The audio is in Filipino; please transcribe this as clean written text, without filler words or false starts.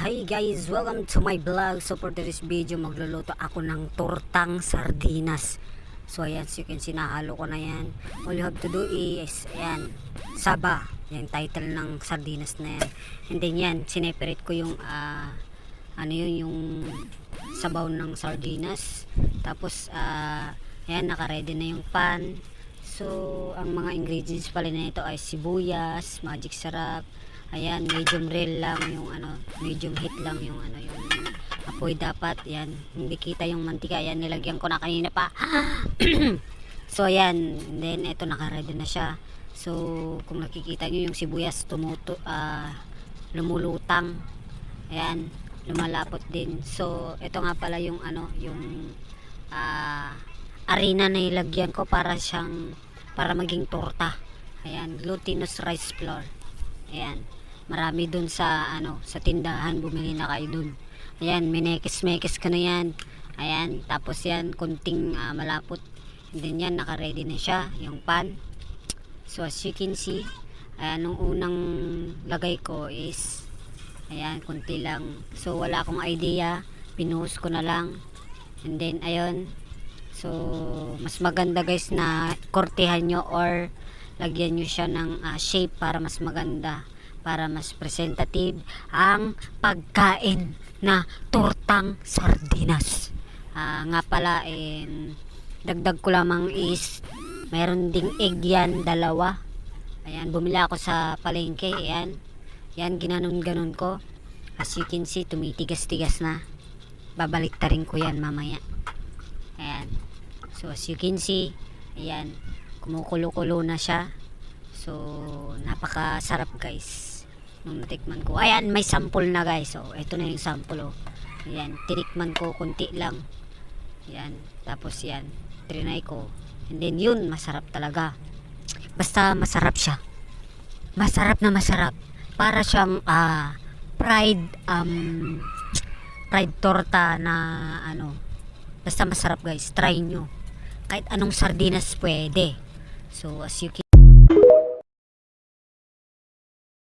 Hi guys, welcome to my vlog. So for this video, magluluto ako ng tortang sardinas. So ayan, so you can see, nahalo ko na yan. All you have to do is, ayan, saba. Yan, title ng sardinas na yan. And then yan, sineperate ko yung, yung sabaw ng sardinas. Tapos, ayan, nakaredy na yung pan. So, ang mga ingredients pala na ito ay sibuyas, magic sarap. Ayan, medium rare lang yung medium heat lang yung yung apoy dapat. Yan, hindi kita yung mantika. Ayan, nilagyan ko na kanina pa. So, ayan, then ito naka-ready na siya. So, kung nakikita nyo yung sibuyas lumulutang. Ayan, lumalapot din. So, ito nga pala yung yung arena na ilagyan ko para maging torta. Ayan, glutinous rice flour. Ayan, marami dun sa sa tindahan, bumili na kayo dun. Ayan, minekis-mekis ka na yan. Ayan, tapos yan konting malapot. And then yan, naka-ready na siya yung pan. So as you can see, ayan, nung unang lagay ko is ayan, konti lang. So wala akong idea, pinuhos ko na lang. And then ayun, so mas maganda guys na kortehan nyo or lagyan nyo siya ng shape para mas maganda, para mas presentative ang pagkain na tortang sardinas. Nga pala, dagdag ko lamang is mayroon ding egg yan, 2. Ayan, bumili ako sa palengke. Ayan, yan, ginanon-ganon ko. As you can see, tumitigas-tigas na. Babalik ta rin ko yan mamaya. Ayan, so as you can see, ayan, kumukulo-kulo na siya. So napakasarap guys nung natikman ko. Ayan, may sample na guys. So ito na yung sample. Ayan, tinikman ko konti lang. Ayan, tapos yan, trinay ko. And then yun, masarap talaga. Basta masarap siya. Masarap na masarap. Para siyang fried torta na basta masarap guys. Try nyo. Kahit anong sardinas pwede. So as you can